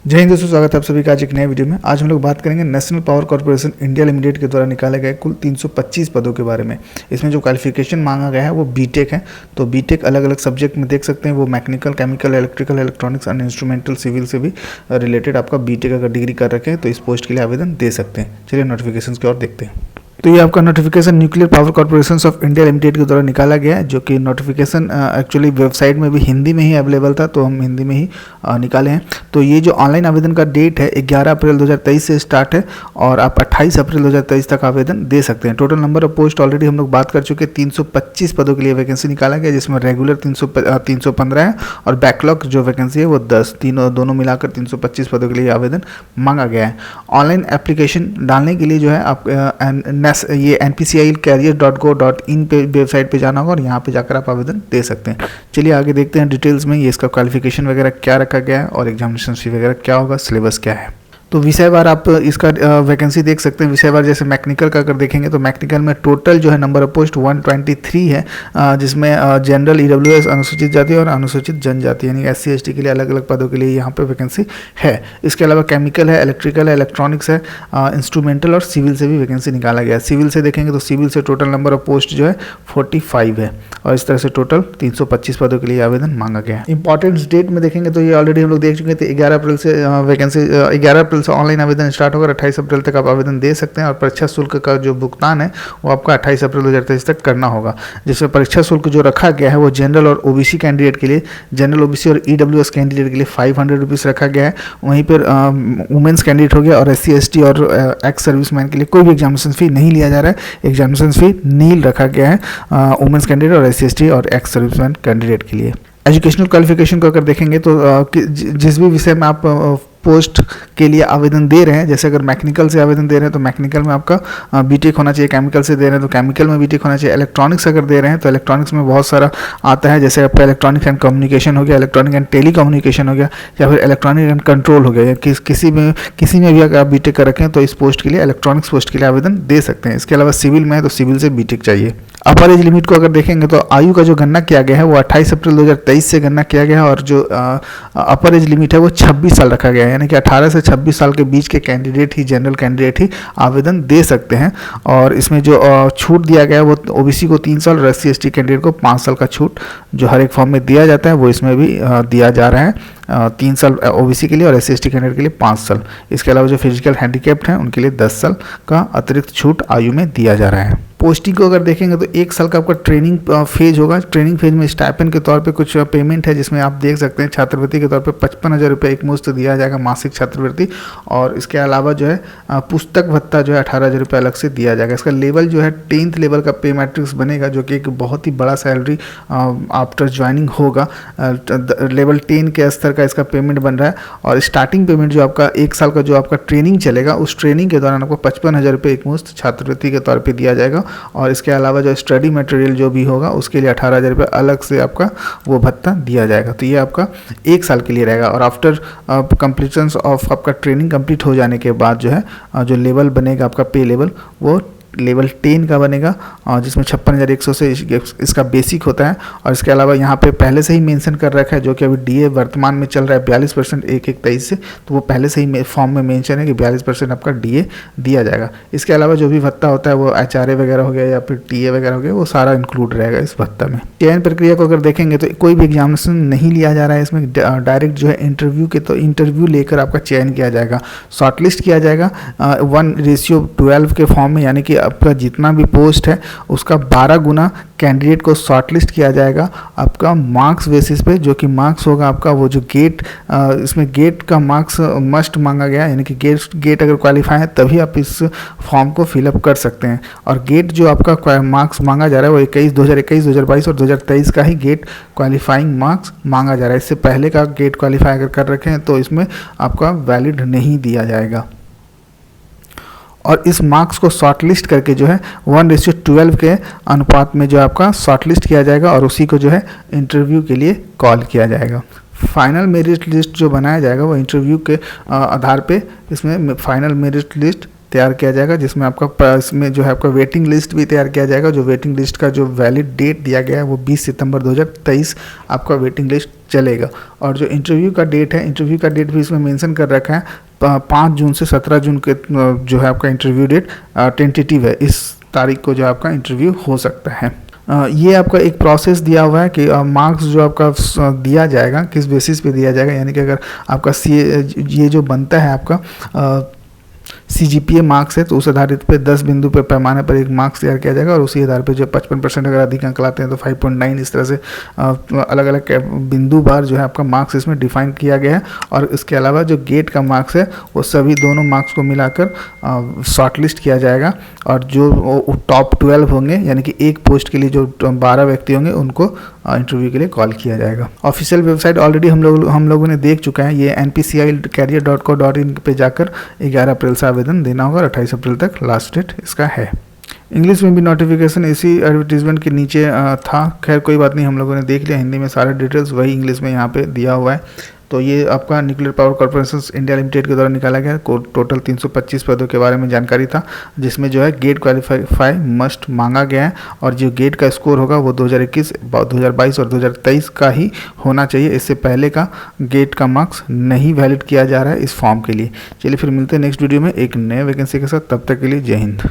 जय हिंद दोस्तों, स्वागत है आप सभी का आज एक नए वीडियो में। आज हम लोग बात करेंगे national power corporation India limited के द्वारा निकाले गए कुल 325 पदों के बारे में। इसमें जो क्वालिफिकेशन मांगा गया है वो बीटेक है। तो बीटेक अलग अलग सब्जेक्ट में देख सकते हैं, वो mechanical, chemical, electrical, electronics and instrumental, civil से भी रिलेटेड आपका बीटेक अगर डिग्री कर रखे हैं तो इस पोस्ट के लिए आवेदन दे सकते हैं। चलिए नोटिफिकेशन की ओर देखते हैं। तो ये आपका notification nuclear power corporation of India limited के द्वारा निकाला गया है, जो कि नोटिफिकेशन एक्चुअली वेबसाइट में भी हिंदी में ही अवेलेबल था, तो हम हिंदी में ही निकाले हैं। तो ये जो ऑनलाइन आवेदन का डेट है 11 अप्रैल 2023 से स्टार्ट है और आप 28 अप्रैल 2023 तक आवेदन दे सकते हैं। Total number of post already हम लोग बात कर चुके हैं, 325 पदों के लिए वैकेंसी निकाला गया, जिसमें रेगुलर 315 है और बैकलॉग जो वैकेंसी है वो 10, दोनों मिलाकर 325 पदों के लिए आवेदन मांगा गया है। ऑनलाइन एप्लीकेशन डालने के लिए जो है आप ये npcil-career.go.in पे वेबसाइट पे जाना होगा और यहाँ पे जाकर आप आवेदन दे सकते हैं। चलिए आगे देखते हैं डिटेल्स में, ये इसका क्वालिफिकेशन वगैरह क्या रखा गया है और एग्जामिनेशन फी वगैरह क्या होगा, सिलेबस क्या है। तो विषयवार आप इसका वैकेंसी देख सकते हैं। विषयवार जैसे मैकेनिकल का अगर देखेंगे तो मैकेनिकल में टोटल जो है नंबर ऑफ पोस्ट 123 है, जिसमें जनरल, ईडब्ल्यूएस, अनुसूचित जाति और अनुसूचित जनजाति यानी SC ST के लिए अलग अलग पदों के लिए यहाँ पे वैकेंसी है। इसके अलावा केमिकल है, इलेक्ट्रिकल है, इलेक्ट्रॉनिक्स है, इंस्ट्रूमेंटल और सिविल से भी वैकेंसी निकाला गया है। सिविल से देखेंगे तो सिविल से टोटल नंबर ऑफ पोस्ट जो है 45 है और इस तरह से टोटल 325 पदों के लिए आवेदन मांगा गया है। इंपॉर्टेंट डेट में देखेंगे तो ये ऑलरेडी हम लोग देख चुके थे, 11 अप्रैल से वैकेंसी 11 अप्रैल से ऑनलाइन आवेदन स्टार्ट होगा, 28 अप्रैल तक आप आवेदन दे सकते हैं और परीक्षा शुल्क का जो भुगतान है वो आपका 28 अप्रैल 2023 तक करना होगा। जिसमें परीक्षा शुल्क जो रखा गया है वो जनरल और ओबीसी कैंडिडेट के लिए, जनरल, ओबीसी और ईडब्ल्यूएस कैंडिडेट के लिए 500 रुपीज़ रखा गया है। वहीं पर वुमेंस कैंडिडेट हो गया और SC ST और एक्स सर्विसमैन के लिए कोई भी एग्जामिनेशन फी नहीं लिया जा रहा है। एग्जामिनेशन फी नील रखा गया है वुमेंस कैंडिडेट और SC ST और एक्स सर्विसमैन कैंडिडेट के लिए। एजुकेशनल क्वालिफिकेशन को अगर देखेंगे तो जिस भी विषय में आप पोस्ट के लिए आवेदन दे रहे हैं, जैसे अगर मैकेनिकल से आवेदन दे रहे हैं तो मैकेनिकल में आपका बीटेक होना चाहिए, केमिकल से दे रहे हैं तो केमिकल में बीटेक होना चाहिए, इलेक्ट्रॉनिक्स अगर दे रहे हैं तो इलेक्ट्रॉनिक्स में बहुत सारा आता है, जैसे आपका इलेक्ट्रॉनिक एंड कम्युनिकेशन हो गया, इलेक्ट्रॉनिक एंड टेली कम्युनिकेशन हो गया, या फिर इलेक्ट्रॉनिक एंड कंट्रोल हो गया। किसी में भी अगर आप बीटेक कर रखें तो इस पोस्ट के लिए, इलेक्ट्रॉनिक्स पोस्ट के लिए आवेदन दे सकते हैं। इसके अलावा सिविल में है तो सिविल से बीटेक चाहिए। अपर एज लिमिट को अगर देखेंगे तो आयु का जो गणना किया गया है वो 28 अप्रैल 2023 से गणना किया गया है और जो अपर एज लिमिट है वो 26 साल रखा गया है, यानी कि 18 से 26 साल के बीच के कैंडिडेट ही, जनरल कैंडिडेट ही आवेदन दे सकते हैं। और इसमें जो छूट दिया गया है वो ओबीसी को 3 साल और SC ST कैंडिडेट को 5 साल का छूट जो हर एक फॉर्म में दिया जाता है वो इसमें भी दिया जा रहा है। 3 साल ओबीसी के लिए और SC ST कैंडिडेट के लिए 5 साल। इसके अलावा जो फिजिकल हैंडीकैप्ड हैं उनके लिए 10 साल का अतिरिक्त छूट आयु में दिया जा रहा है। पोस्टिंग को अगर देखेंगे तो 1 साल का आपका ट्रेनिंग फेज होगा। ट्रेनिंग फेज में स्टाइपेंड के तौर पे कुछ पेमेंट है, जिसमें आप देख सकते हैं छात्रवृत्ति के तौर पे 55,000 रुपये एक मुश्त दिया जाएगा, मासिक छात्रवृत्ति। और इसके अलावा जो है पुस्तक भत्ता जो है 18,000 रुपये अलग से दिया जाएगा। इसका लेवल जो है 10th लेवल का पे मैट्रिक्स बनेगा, जो कि एक बहुत ही बड़ा सैलरी आफ्टर ज्वाइनिंग होगा। लेवल 10 के स्तर का इसका पेमेंट बन रहा है और स्टार्टिंग पेमेंट जो आपका 1 साल का जो आपका ट्रेनिंग चलेगा, उस ट्रेनिंग के दौरान आपको 55,000 रुपये एक मुश्त छात्रवृत्ति के तौर पर दिया जाएगा। और इसके अलावा जो स्टडी मटेरियल जो भी होगा उसके लिए 18,000 रुपये अलग से आपका वो भत्ता दिया जाएगा। तो ये आपका 1 साल के लिए रहेगा और आफ्टर कंप्लीशन ऑफ आपका ट्रेनिंग कंप्लीट हो जाने के बाद जो है जो लेवल बनेगा आपका पे लेवल वो लेवल 10 का बनेगा, जिसमें 56,100 से इसका बेसिक होता है। और इसके अलावा यहाँ पे पहले से ही मेंशन कर रखा है, जो कि अभी DA वर्तमान में चल रहा है 42% 1/1/23 से, तो वो पहले से ही फॉर्म में मेंशन है कि 42% आपका DA दिया जाएगा। इसके अलावा जो भी भत्ता होता है वो HRA वगैरह हो गया या फिर TA वगैरह हो गया, वो सारा इंक्लूड रहेगा इस भत्ता में। चयन प्रक्रिया को अगर देखेंगे तो कोई भी एग्जामिनेशन नहीं लिया जा रहा है इसमें, डायरेक्ट जो है इंटरव्यू के, तो इंटरव्यू लेकर आपका चयन किया जाएगा, शॉर्टलिस्ट किया जाएगा 1:12 के फॉर्म में, यानी कि आपका जितना भी पोस्ट है उसका 12 गुना कैंडिडेट को शॉर्टलिस्ट किया जाएगा आपका मार्क्स बेसिस पे, जो कि मार्क्स होगा आपका वो जो गेट, इसमें गेट का मार्क्स मस्ट मांगा गया है, यानी कि गेट अगर क्वालिफाई है तभी आप इस फॉर्म को फिलअप कर सकते हैं। और गेट जो आपका मार्क्स मांगा जा रहा है वो 2021, 2022 और 2023 का ही गेट क्वालिफाइंग मार्क्स मांगा जा रहा है। इससे पहले का गेट क्वालिफाई अगर कर रखे हैं तो इसमें आपका वैलिड नहीं दिया जाएगा। और इस मार्क्स को शॉर्टलिस्ट करके जो है 1:12 के अनुपात में जो आपका शॉर्टलिस्ट किया जाएगा और उसी को जो है इंटरव्यू के लिए कॉल किया जाएगा। फाइनल मेरिट लिस्ट जो बनाया जाएगा वो इंटरव्यू के आधार पे इसमें फाइनल मेरिट लिस्ट तैयार किया जाएगा, जिसमें आपका इसमें जो है आपका वेटिंग लिस्ट भी तैयार किया जाएगा। जो वेटिंग लिस्ट का जो वैलिड डेट दिया गया है वो 20 सितंबर 2023 आपका वेटिंग लिस्ट चलेगा। और जो इंटरव्यू का डेट है, इंटरव्यू का डेट भी इसमें मेंशन कर रखा है 5 जून से 17 जून के जो है आपका इंटरव्यू डेट टेंटेटिव है। इस तारीख को जो आपका इंटरव्यू हो सकता है। ये आपका एक प्रोसेस दिया हुआ है कि मार्क्स जो आपका दिया जाएगा किस बेसिस पे दिया जाएगा, यानी कि अगर आपका ये जो बनता है आपका CGPA मार्क्स है तो उस आधारित पे 10 बिंदु पे पैमाने पर एक मार्क्स तैयार किया जाएगा और उसी आधार पे जो 55% अगर अधिक अंक लाते हैं तो 5.9, इस तरह से अलग अलग बिंदु बार जो है आपका मार्क्स इसमें डिफाइन किया गया है। और इसके अलावा जो गेट का मार्क्स है वो सभी दोनों मार्क्स को मिलाकर शॉर्टलिस्ट किया जाएगा और जो टॉप 12 होंगे, यानी कि एक पोस्ट के लिए जो 12 व्यक्ति होंगे उनको इंटरव्यू के लिए कॉल किया जाएगा। ऑफिशियल वेबसाइट ऑलरेडी हम लोगों ने देख चुका है, ये npci.career.co.in पे जाकर 11 अप्रैल से आवेदन देना होगा और 28 अप्रैल तक लास्ट डेट इसका है। इंग्लिश में भी नोटिफिकेशन इसी एडवर्टीजमेंट के नीचे था, खैर कोई बात नहीं, हम लोगों ने देख लिया। हिंदी में सारे डिटेल्स वही इंग्लिश में यहाँ पे दिया हुआ है। तो ये आपका nuclear power corporation India limited के द्वारा निकाला गया टोटल 325 पदों के बारे में जानकारी था, जिसमें जो है गेट क्वालिफाई मस्ट मांगा गया है और जो गेट का स्कोर होगा वो 2021, 2022 और 2023 का ही होना चाहिए। इससे पहले का गेट का मार्क्स नहीं वैलिड किया जा रहा है इस फॉर्म के लिए। चलिए फिर मिलते हैं नेक्स्ट वीडियो में एक नए वैकेंसी के साथ, तब तक के लिए जय हिंद।